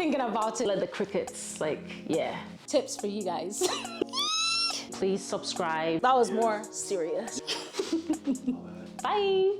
thinking about it. Like the crickets, like, yeah. Tips for you guys. Please subscribe. That was more serious. Bye.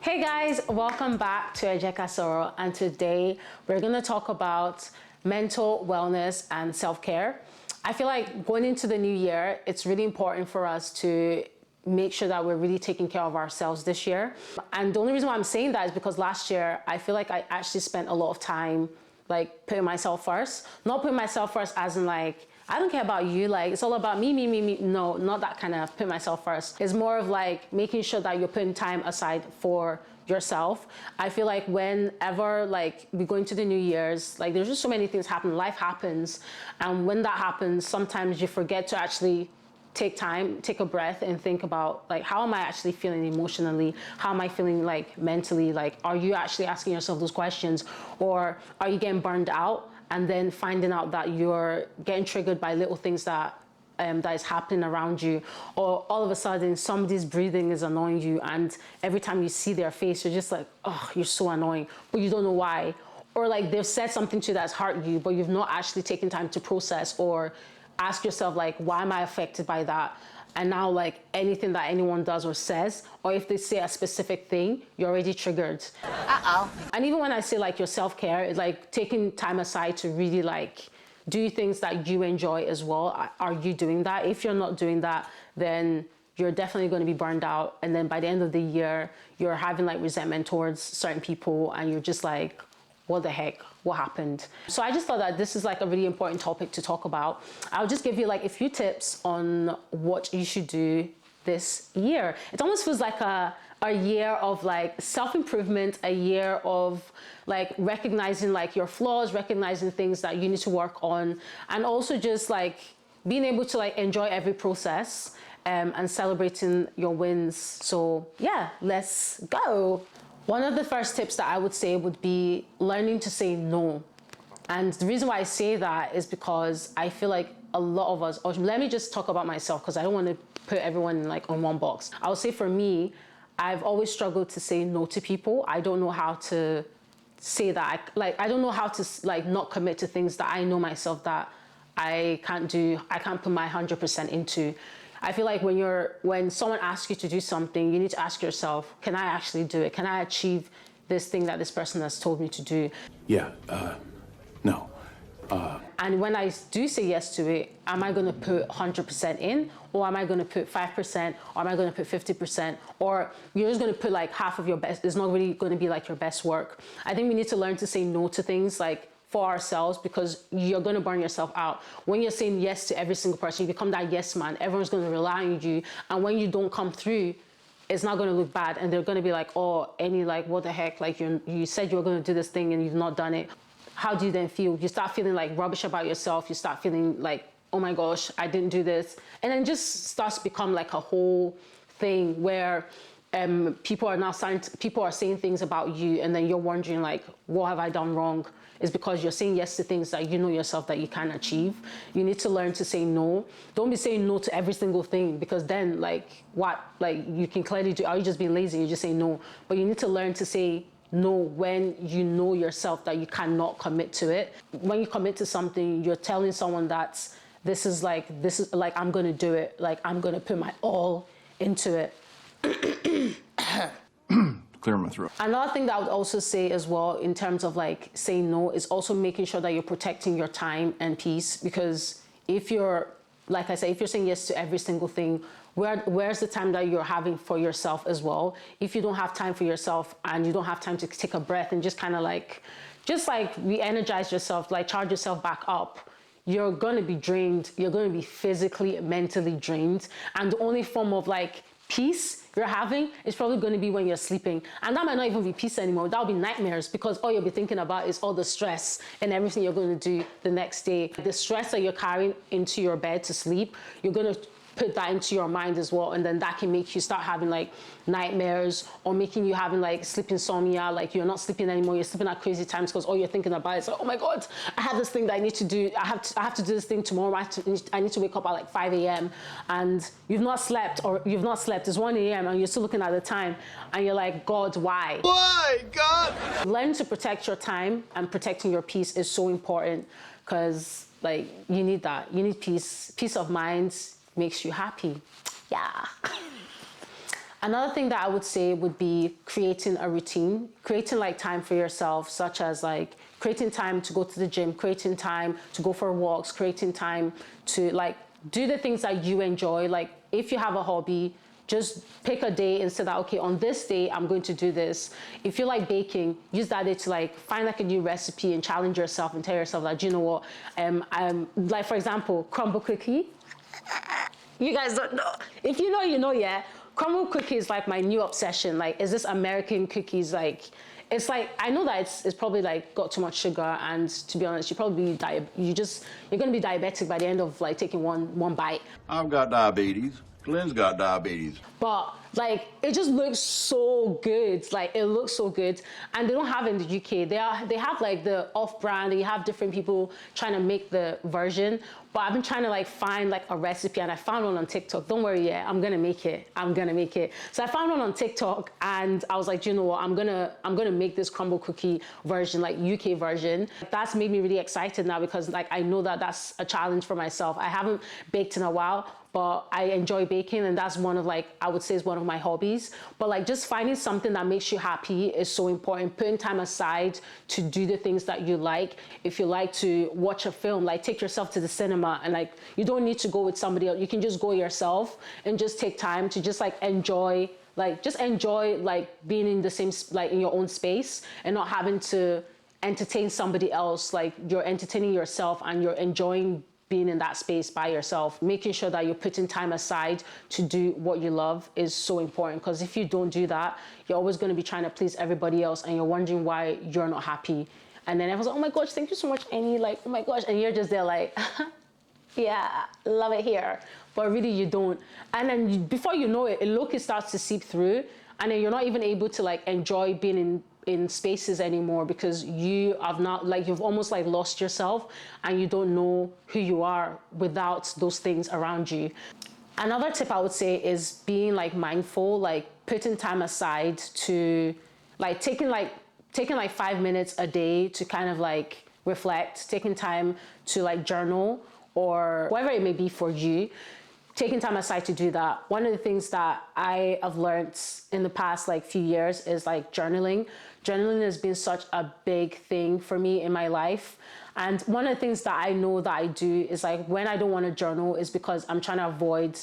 Hey guys, welcome back to Soro, and today we're gonna talk about mental wellness and self-care. I feel like going into the new year, it's really important for us to make sure that we're really taking care of ourselves this year. And the only reason why I'm saying that is because last year, I feel like I actually spent a lot of time like putting myself first. Not putting myself first as in like, I don't care about you, like it's all about me. No, not that kind of put myself first. It's more of like making sure that you're putting time aside for yourself. I feel like whenever like we go into the New Year's, like there's just so many things happen, life happens. And when that happens, sometimes you forget to actually take time, take a breath and think about like, how am I actually feeling emotionally? How am I feeling like mentally? Like, are you actually asking yourself those questions, or are you getting burned out and then finding out that you're getting triggered by little things that is happening around you, or all of a sudden somebody's breathing is annoying you and every time you see their face, you're just like, oh, you're so annoying, but you don't know why. Or like they've said something to you that's hurt you, but you've not actually taken time to process or ask yourself like, why am I affected by that? And now like anything that anyone does or says, or if they say a specific thing, you're already triggered. Uh-oh. And even when I say like your self-care, it's like taking time aside to really like do things that you enjoy as well. Are you doing that? If you're not doing that, then you're definitely going to be burned out. And then by the end of the year, you're having like resentment towards certain people and you're just like, what the heck, what happened? So I just thought that this is like a really important topic to talk about. I'll just give you like a few tips on what you should do this year. It almost feels like a year of like self-improvement, a year of like recognizing like your flaws, recognizing things that you need to work on, and also just like being able to like enjoy every process and celebrating your wins. So yeah, let's go. One of the first tips that I would say would be learning to say no. And the reason why I say that is because I feel like a lot of us, or let me just talk about myself because I don't want to put everyone like on one box. I would say for me, I've always struggled to say no to people. I don't know how to say that. I don't know how to like not commit to things that I know myself that I can't do. I can't put my 100% into. I feel like when someone asks you to do something, you need to ask yourself, can I actually do it? Can I achieve this thing that this person has told me to do? Yeah, no. And when I do say yes to it, am I going to put 100% in, or am I going to put 5%, or am I going to put 50%, or you're just going to put like half of your best? It's not really going to be like your best work. I think we need to learn to say no to things like for ourselves, because you're going to burn yourself out. When you're saying yes to every single person, you become that yes man. Everyone's going to rely on you. And when you don't come through, it's not going to look bad. And they're going to be like, oh, Annie, like, what the heck? Like you said you were going to do this thing and you've not done it. How do you then feel? You start feeling like rubbish about yourself. You start feeling like, oh my gosh, I didn't do this. And then just starts to become like a whole thing where people are saying things about you, and then you're wondering like, what have I done wrong? It's because you're saying yes to things that you know yourself that you can't achieve. You need to learn to say no. Don't be saying no to every single thing, because then like what, like you can clearly do, are you just being lazy? You just say no. But you need to learn to say no when you know yourself that you cannot commit to it. When you commit to something, you're telling someone that this is like I'm gonna do it, like I'm gonna put my all into it. Clear my throat. Another thing that I would also say as well in terms of like saying no is also making sure that you're protecting your time and peace. Because if you're, like I said, if you're saying yes to every single thing, where's the time that you're having for yourself as well? If you don't have time for yourself and you don't have time to take a breath and just kind of like, re-energize yourself, like charge yourself back up, you're going to be drained. You're going to be physically, mentally drained. And the only form of like peace you're having is probably going to be when you're sleeping. And that might not even be peace anymore. That'll be nightmares, because all you'll be thinking about is all the stress and everything you're going to do the next day. The stress that you're carrying into your bed to sleep, you're going to put that into your mind as well, and then that can make you start having like nightmares, or making you having like sleep insomnia, like you're not sleeping anymore, you're sleeping at crazy times because all you're thinking about is like, oh my god, I have this thing that I need to do, I have to do this thing tomorrow, I need to wake up at like 5 a.m. and you've not slept, it's 1 a.m. and you're still looking at the time and you're like, God, why? Why, God? Learn to protect your time, and protecting your peace is so important, because like you need that. You need peace of mind makes you happy. Yeah. Another thing that I would say would be creating a routine, creating like time for yourself, such as like creating time to go to the gym, creating time to go for walks, creating time to like do the things that you enjoy. Like if you have a hobby, just pick a day and say that, okay, on this day, I'm going to do this. If you like baking, use that day to like find like a new recipe and challenge yourself and tell yourself that, you know what, I'm like, for example, crumble cookie. You guys don't know. If you know, you know, yeah. Crumble cookie is like my new obsession. Like, is this American cookies? Like, it's like, I know that it's probably like got too much sugar, and to be honest, you're gonna be diabetic by the end of like taking one bite. I've got diabetes. Glenn's got diabetes. But like, it just looks so good. Like, it looks so good. And they don't have it in the UK. They have like the off-brand, you have different people trying to make the version. But I've been trying to like find like a recipe, and I found one on TikTok. Don't worry, yeah, I'm gonna make it. So I found one on TikTok, and I was like, you know what, I'm gonna make this crumble cookie version, like UK version. That's made me really excited now, because like I know that that's a challenge for myself. I haven't baked in a while, but I enjoy baking, and that's one of like, I would say is one of my hobbies. But like just finding something that makes you happy is so important. Putting time aside to do the things that you like. If you like to watch a film, like take yourself to the cinema, and like you don't need to go with somebody else. You can just go yourself and just take time to just like enjoy like being in the same, like in your own space, and not having to entertain somebody else. Like you're entertaining yourself and you're enjoying being in that space by yourself. Making sure that you're putting time aside to do what you love is so important, because if you don't do that, you're always going to be trying to please everybody else, and you're wondering why you're not happy. And then everyone's like, oh my gosh, thank you so much, Annie, like, oh my gosh, and you're just there like, yeah, love it here, but really you don't. And then before you know it, look, starts to seep through, and then you're not even able to like enjoy being in spaces anymore, because you have not, like, you've almost like lost yourself, and you don't know who you are without those things around you. Another tip I would say is being like mindful, like putting time aside to like taking 5 minutes a day to kind of like reflect, taking time to like journal, or whatever it may be for you. Taking time aside to do that. One of the things that I have learned in the past like few years is like journaling. Journaling has been such a big thing for me in my life. And one of the things that I know that I do is like when I don't want to journal is because I'm trying to avoid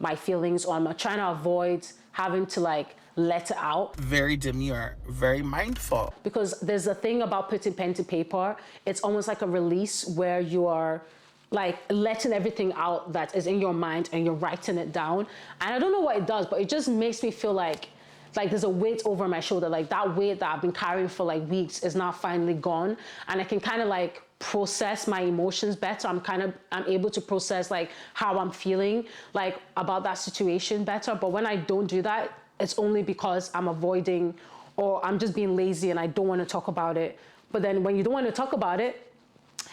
my feelings, or I'm trying to avoid having to like let it out. Very demure, very mindful. Because there's a thing about putting pen to paper. It's almost like a release where you are like letting everything out that is in your mind, and you're writing it down. And I don't know what it does, but it just makes me feel like there's a weight over my shoulder, like that weight that I've been carrying for like weeks is now finally gone, and I can kind of like process my emotions better. I'm able to process like how I'm feeling like about that situation better. But when I don't do that, it's only because I'm avoiding, or I'm just being lazy and I don't want to talk about it. But then when you don't want to talk about it,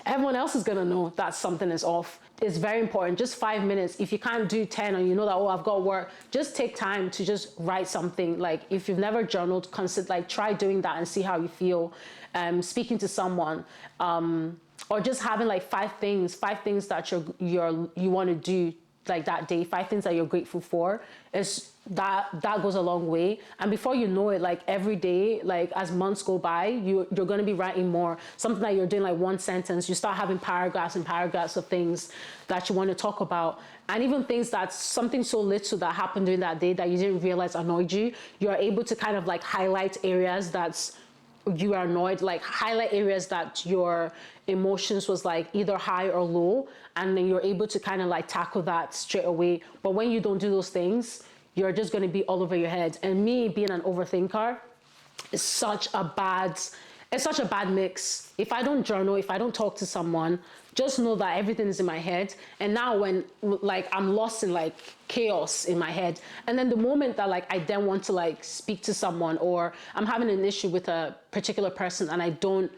everyone else is gonna know that something is off. It's very important, just 5 minutes. If you can't do 10, or you know that, oh, I've got work, just take time to just write something. Like if you've never journaled, consider, like try doing that and see how you feel. Speaking to someone, or just having like 5 things that you want to do like that day, 5 things that you're grateful for, is that goes a long way. And before you know it, like every day, like as months go by, you're going to be writing more. Something that you're doing like one sentence, you start having paragraphs and paragraphs of things that you want to talk about. And even things that's something so little that happened during that day that you didn't realize annoyed you, you're able to kind of like highlight areas that's you are annoyed, like highlight areas that your emotions was like either high or low, and then you're able to kind of like tackle that straight away. But when you don't do those things, you're just going to be all over your head. And me being an overthinker is such a bad it's such a bad mix. If I don't journal, if I don't talk to someone, just know that everything is in my head. And now when like I'm lost in like chaos in my head, and then the moment that like I then want to like speak to someone, or I'm having an issue with a particular person and I don't,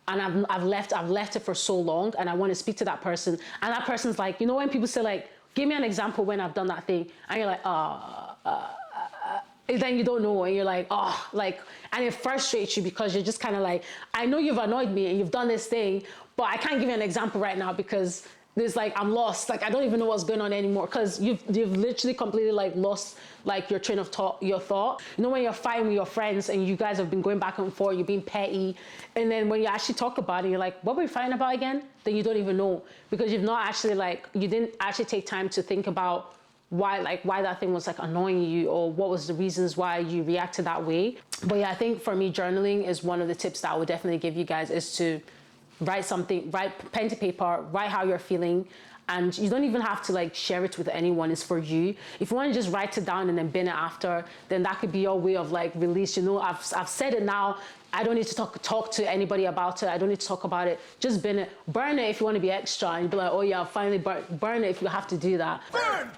and I've left it for so long, and I want to speak to that person, and that person's like, you know, when people say like, give me an example when I've done that thing, and you're like, then you don't know, and you're like, oh, like, and it frustrates you because you're just kind of like, I know you've annoyed me and you've done this thing, but I can't give you an example right now because there's like, I'm lost, like I don't even know what's going on anymore, because you've literally completely like lost like your train of thought, your thought. You know, when you're fighting with your friends and you guys have been going back and forth, you're being petty, and then when you actually talk about it, you're like, what were we fighting about again? Then you don't even know, because you've not actually like, you didn't actually take time to think about why that thing was like annoying you, or what was the reasons why you reacted that way. But yeah, I think for me, journaling is one of the tips that I would definitely give you guys, is to write something, write pen to paper, write how you're feeling. And you don't even have to like share it with anyone. It's for you. If you want to just write it down and then bin it after, then that could be your way of like release. You know, I've said it now. I don't need to talk to anybody about it. I don't need to talk about it. Just bin it. Burn it if you want to be extra, and be like, oh yeah, finally burn it if you have to do that. Burn.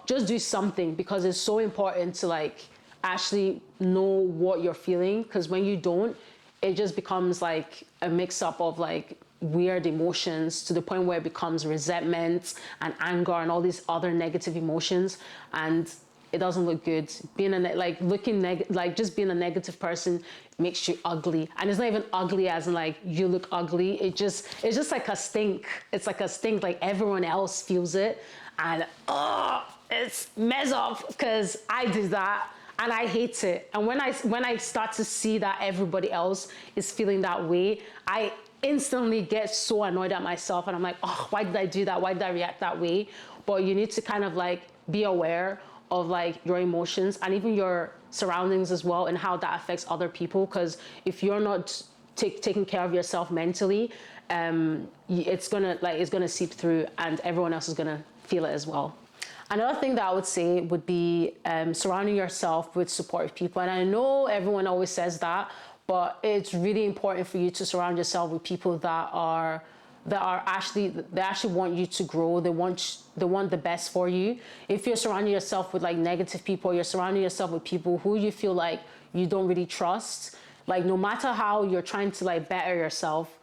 Just do something, because it's so important to like actually know what you're feeling, because when you don't, it just becomes like a mix up of like weird emotions, to the point where it becomes resentment and anger and all these other negative emotions, and it doesn't look good. Being just being a negative person makes you ugly, and it's not even ugly as in like you look ugly. It's just like a stink. It's like a stink. Like everyone else feels it, and it's mess up, because I do that. And I hate it. And when I start to see that everybody else is feeling that way, I instantly get so annoyed at myself, and I'm like, oh, why did I do that? Why did I react that way? But you need to kind of like be aware of like your emotions and even your surroundings as well, and how that affects other people. Because if you're not taking care of yourself mentally, it's gonna seep through, and everyone else is gonna feel it as well. Another thing that I would say would be surrounding yourself with supportive people. And I know everyone always says that, but it's really important for you to surround yourself with people that actually want you to grow. They want the best for you. If you're surrounding yourself with like negative people, you're surrounding yourself with people who you feel like you don't really trust, like no matter how you're trying to like better yourself,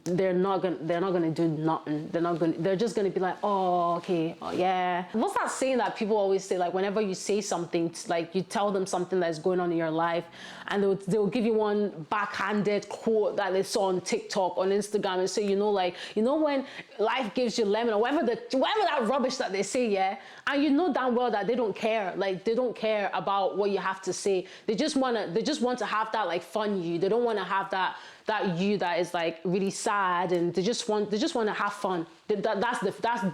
they're not gonna do nothing. They're just gonna be like, oh, okay, oh yeah. What's that saying that people always say, like whenever you say something, like you tell them something that's going on in your life, and they'll give you one backhanded quote that they saw on TikTok, on Instagram, and say, when life gives you lemon, or whatever that rubbish that they say, yeah, and you know damn well that they don't care. Like they don't care about what you have to say. They just want to have that like fun you. They don't want to have that you that is like really sad, and they just want to have fun. That's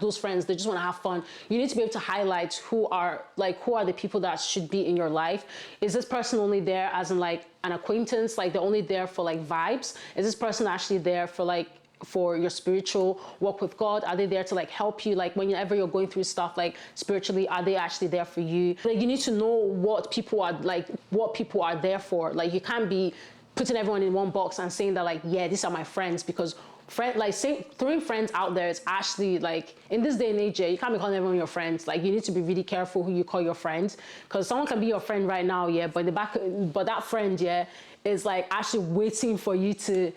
those friends. They just want to have fun. You need to be able to highlight who are the people that should be in your life. Is this person only there as in like an acquaintance, like they're only there for like vibes? Is this person actually there for your spiritual walk with God? Are they there to like help you, like whenever you're going through stuff, like spiritually? Are they actually there for you? Like you need to know what people are there for. Like you can't be putting everyone in one box and saying that like, yeah, these are my friends, because throwing friends out there is actually like, in this day and age, you can't be calling everyone your friends. Like you need to be really careful who you call your friends, because someone can be your friend right now, yeah, but that friend, yeah, is like actually waiting for you to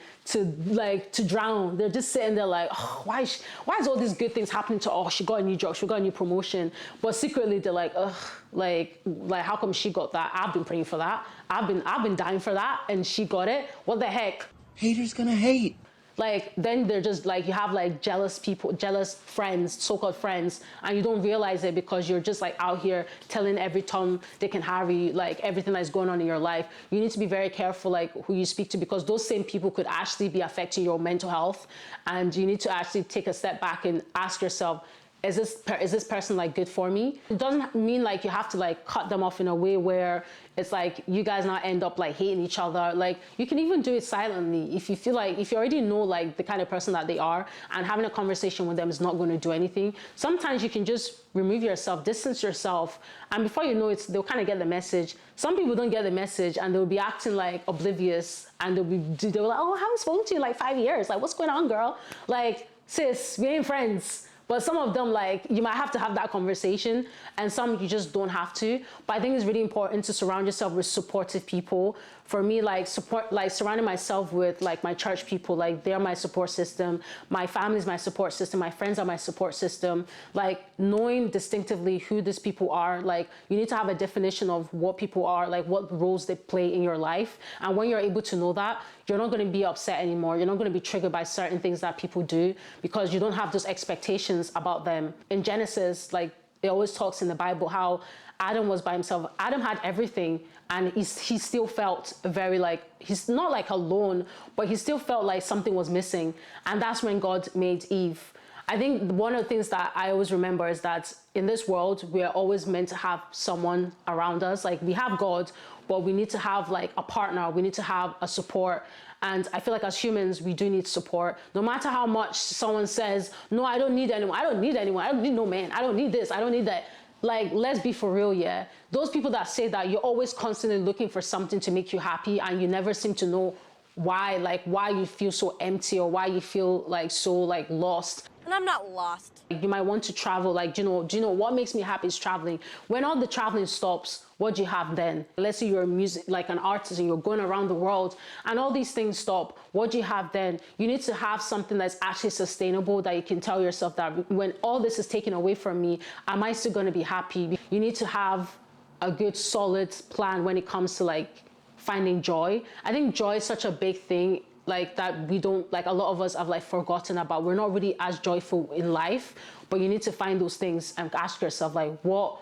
drown. They're just sitting there like, oh, why is all these good things happening to her? Oh, she got a new job, she got a new promotion, but secretly they're like, ugh, like how come she got that? I've been praying for that. I've been dying for that, and she got it. What the heck? Haters gonna hate. Like then they're just like, you have like jealous people, jealous friends, so-called friends, and you don't realize it because you're just like out here telling every Tom, Dick and Harry like everything that's going on in your life. You need to be very careful like who you speak to, because those same people could actually be affecting your mental health, and you need to actually take a step back and ask yourself, is this person like good for me? It doesn't mean like you have to like cut them off in a way where it's like you guys now end up like hating each other. Like you can even do it silently if you feel like, if you already know like the kind of person that they are, and having a conversation with them is not going to do anything. Sometimes you can just remove yourself, distance yourself, and before you know it, they'll kind of get the message. Some people don't get the message and they'll be acting like oblivious, and they'll be like, oh, I haven't spoken to you in like 5 years. Like, what's going on, girl? Like, sis, we ain't friends. But some of them, like, you might have to have that conversation, and some you just don't have to. But I think it's really important to surround yourself with supportive people. For me, like surrounding myself with like my church people, like they're my support system. My family is my support system. My friends are my support system. Like knowing distinctively who these people are, like you need to have a definition of what people are, like what roles they play in your life. And when you're able to know that, you're not going to be upset anymore. You're not going to be triggered by certain things that people do because you don't have those expectations about them. In Genesis, like it always talks in the Bible how Adam was by himself. Adam had everything, and he still felt very like, he's not like alone, but he still felt like something was missing. And that's when God made Eve. I think one of the things that I always remember is that in this world, we are always meant to have someone around us. Like we have God, but we need to have like a partner. We need to have a support. And I feel like as humans, we do need support. No matter how much someone says, no, I don't need anyone. I don't need anyone. I don't need no man. I don't need this. I don't need that. Like, let's be for real, yeah? Those people that say that, you're always constantly looking for something to make you happy, and you never seem to know why you feel so empty, or why you feel like so like lost. And I'm not lost. You might want to travel, like, do you know what makes me happy is traveling. When all the traveling stops, what do you have then? Let's say you're a music, like an artist, and you're going around the world and all these things stop. What do you have then? You need to have something that's actually sustainable, that you can tell yourself that when all this is taken away from me, am I still going to be happy? You need to have a good, solid plan when it comes to like finding joy. I think joy is such a big thing, like that we don't, like a lot of us have like forgotten about. We're not really as joyful in life, but you need to find those things and ask yourself like what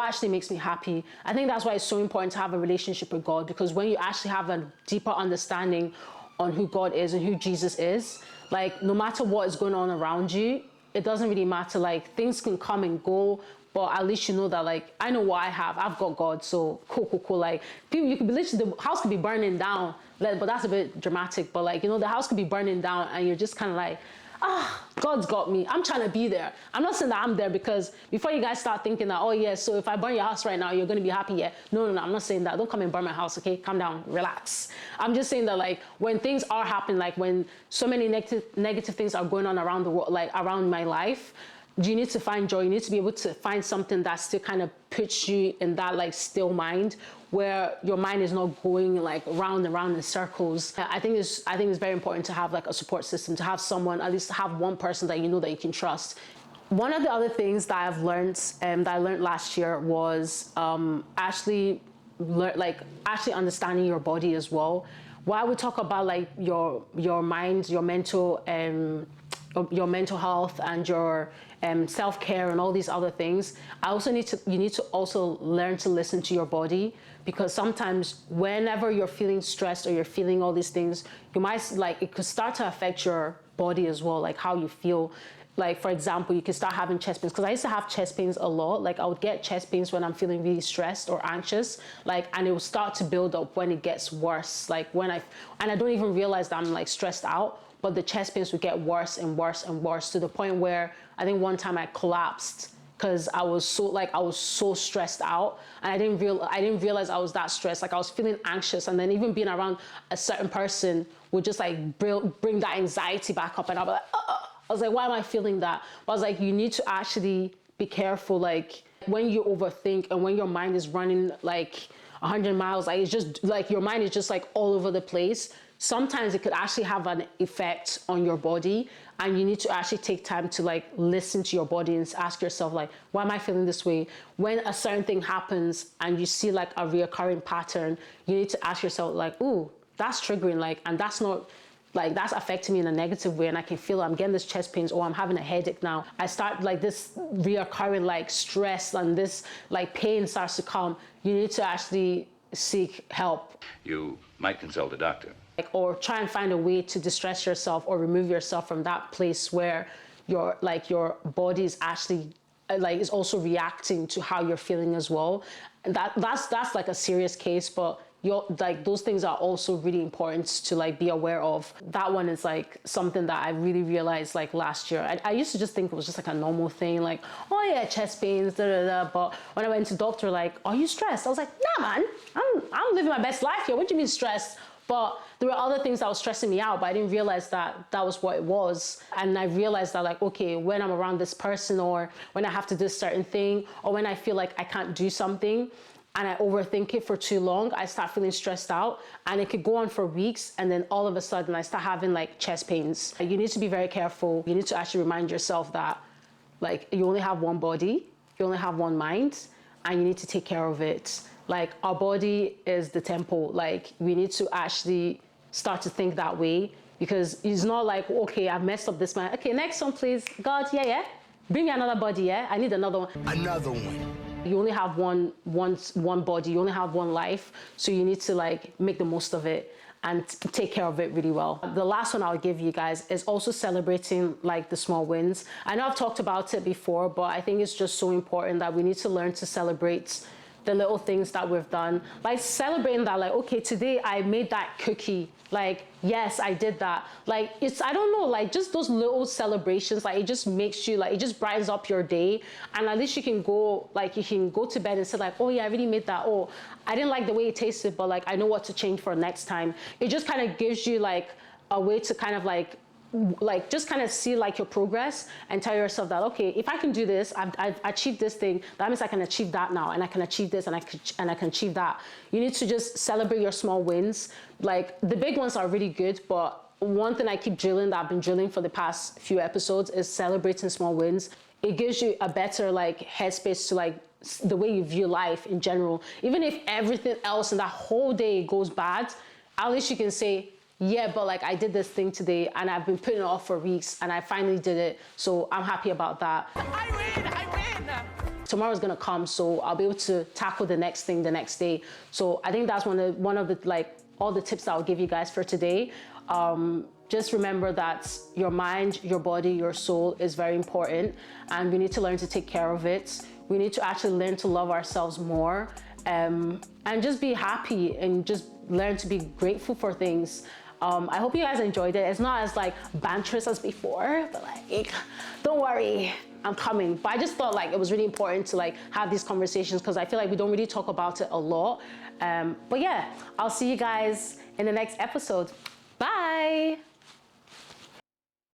actually makes me happy. I think that's why it's so important to have a relationship with God, because when you actually have a deeper understanding on who God is and who Jesus is, like no matter what is going on around you, it doesn't really matter. Like things can come and go, but at least you know that like, I know what I have. I've got God, so cool. Like people, you could be literally, the house could be burning down, but that's a bit dramatic. But like, you know, the house could be burning down and you're just kind of like, God's got me. I'm trying to be there. I'm not saying that I'm there, because before you guys start thinking that, oh yeah, so if I burn your house right now, you're going to be happy. Yeah. No, I'm not saying that. Don't come and burn my house. Okay. Calm down, relax. I'm just saying that like when things are happening, like when so many negative things are going on around the world, like around my life, you need to find joy. You need to be able to find something that still kind of puts you in that like still mind, where your mind is not going like round and round in circles. I think it's very important to have like a support system, to have someone, at least have one person that you know that you can trust. One of the other things that I've learned, that I learned last year, was actually understanding your body as well. While we talk about like your mind, your mental health and your self-care and all these other things, you need to also learn to listen to your body, because sometimes whenever you're feeling stressed or you're feeling all these things, you might like, it could start to affect your body as well, like how you feel. Like for example, you can start having chest pains, because I used to have chest pains a lot. Like I would get chest pains when I'm feeling really stressed or anxious, like, and it will start to build up when it gets worse. Like and I don't even realize that I'm like stressed out, but the chest pains would get worse and worse and worse, to the point where I think one time I collapsed because I was so stressed out, and I didn't realize I was that stressed. Like I was feeling anxious, and then even being around a certain person would just like bring that anxiety back up, and I'll be like, I was like, why am I feeling that? But I was like, you need to actually be careful. Like when you overthink and when your mind is running like 100 miles, like it's just like your mind is just like all over the place. Sometimes it could actually have an effect on your body, and you need to actually take time to like listen to your body and ask yourself like, why am I feeling this way? When a certain thing happens and you see like a reoccurring pattern, you need to ask yourself like, ooh, that's triggering, like, and that's not like, that's affecting me in a negative way, and I can feel I'm getting this chest pains, or I'm having a headache now. I start like this reoccurring like stress, and this like pain starts to come. You need to actually seek help. You might consult a doctor. Or try and find a way to distress yourself or remove yourself from that place where your body is actually is also reacting to how you're feeling as well. And that's like a serious case, but those things are also really important to like be aware of. That one is like something that I really realized like last year. I used to just think it was just like a normal thing, like, oh yeah, chest pains, da da da. But when I went to doctor, like, are you stressed? I was like, nah, man, I'm living my best life here. What do you mean stressed? But there were other things that was stressing me out, but I didn't realize that that was what it was. And I realized that like, okay, when I'm around this person, or when I have to do a certain thing, or when I feel like I can't do something, and I overthink it for too long, I start feeling stressed out, and it could go on for weeks, and then all of a sudden I start having like chest pains. You need to be very careful. You need to actually remind yourself that like you only have one body, you only have one mind, and you need to take care of it. Like our body is the temple. Like we need to actually start to think that way, because it's not like, okay, I've messed up this man. Okay, next one, please. God, yeah. Bring me another body, yeah? I need another one. Another one. You only have one body, you only have one life, so you need to like make the most of it and take care of it really well. The last one I'll give you guys is also celebrating like the small wins. I know I've talked about it before, but I think it's just so important that we need to learn to celebrate the little things that we've done. Like celebrating that, like, okay, today I made that cookie. Like, yes, I did that. Like, I don't know, like just those little celebrations, like it just makes you, like, it just brightens up your day. And at least you can go to bed and say like, oh yeah, I really made that. Oh, I didn't like the way it tasted, but like, I know what to change for next time. It just kind of gives you like a way to kind of like just kind of see like your progress and tell yourself that, okay, if I can do this, I've achieved this thing, that means I can achieve that now, and I can achieve this, and I can achieve that. You need to just celebrate your small wins. Like the big ones are really good, but one thing I keep drilling, that I've been drilling for the past few episodes, is celebrating small wins. It gives you a better like headspace to like the way you view life in general. Even if everything else in that whole day goes bad, at least you can say, yeah, but like I did this thing today and I've been putting it off for weeks and I finally did it. So I'm happy about that. I win! Tomorrow's gonna come, so I'll be able to tackle the next thing the next day. So I think that's one of the like all the tips that I'll give you guys for today. Just remember that your mind, your body, your soul is very important, and we need to learn to take care of it. We need to actually learn to love ourselves more, and just be happy and just learn to be grateful for things. I hope you guys enjoyed it. It's not as like banterous as before, but like, don't worry, I'm coming. But I just thought like it was really important to like have these conversations, because I feel like we don't really talk about it a lot. But yeah, I'll see you guys in the next episode. Bye.